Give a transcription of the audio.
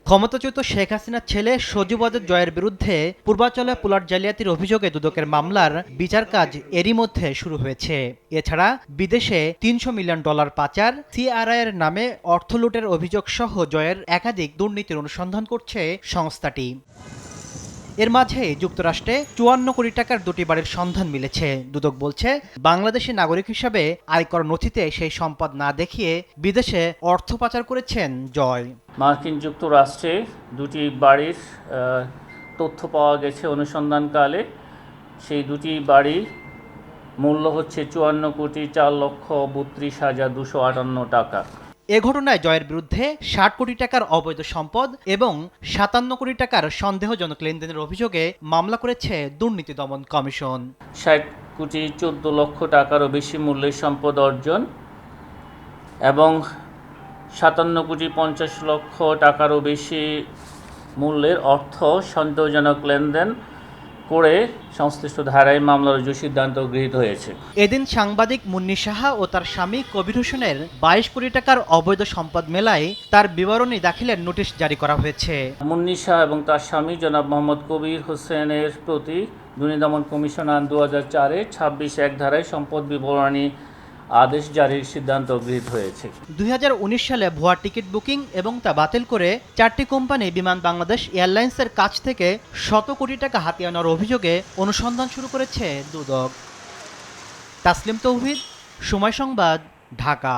ক্ষমতাচ্যুত শেখ হাসিনার ছেলে সজীব ওয়াজেদ জয়ের বিরুদ্ধে পূর্বাঞ্চলে প্লট জালিয়াতির অভিযোগে দুদকের মামলার বিচার কাজ এরই মধ্যে শুরু হয়েছে। এছাড়া বিদেশে $300 মিলিয়ন পাচার, সিআরআইয়ের নামে অর্থ লুটের অভিযোগ সহ জয়ের একাধিক দুর্নীতির অনুসন্ধান করছে সংস্থাটি। এর মাঝে যুক্তরাষ্ট্রে 54 কোটি টাকার দুটি বাড়ির সন্ধান মিলেছে। দুদক বলছে, বাংলাদেশি নাগরিক হিসাবে আয়কর নথিতে সেই সম্পদ না দেখিয়ে বিদেশে অর্থ পাচার করেছেন জয়। মার্কিন যুক্তরাষ্ট্রে দুটি বাড়ির তথ্য পাওয়া গেছে অনুসন্ধানকালে। সেই দুটি বাড়ির মূল্য হচ্ছে 54,04,32,258 টাকা। এ ঘটনায় জয়ের বিরুদ্ধে 60 কোটি টাকার অবৈধ সম্পদ এবং 57 কোটি টাকার সন্দেহজনক লেনদেনের অভিযোগে মামলা করেছে দুর্নীতি দমন কমিশন। 60,14 লক্ষ টাকারও বেশি মূল্যের সম্পদ অর্জন এবং 57,50 লক্ষ টাকারও বেশি মূল্যের অর্থ সন্দেহজনক লেনদেন করে সংশ্লিষ্ট ধারায় মামলা রুজুর সিদ্ধান্ত গৃহীত হয়েছে। এদিন সাংবাদিক মুন্নী সাহা ও তার স্বামী কবির হোসেনের 22 কোটি টাকার অবৈধ সম্পদ মেলায় তার বিবরণী দাখিলের নোটিশ জারি করা হয়েছে। মুন্নী সাহা এবং তার স্বামী জনাব মোহাম্মদ কবির হোসেনের প্রতি দুর্নীতি দমন কমিশন আইন 2004-এর 26(1) ধারায় সম্পদ বিবরণী আদেশ জারির সিদ্ধান্ত গৃহীত হয়েছে। 2019 সালে ভুয়া টিকিট বুকিং এবং তা বাতিল করে 4টি কোম্পানি বিমান বাংলাদেশ এয়ারলাইন্সের কাছ থেকে 100 কোটি টাকা হাতিয়ে আনার অভিযোগে অনুসন্ধান শুরু করেছে দুদক। তাসলিম তৌহিদ, সময় সংবাদ, ঢাকা।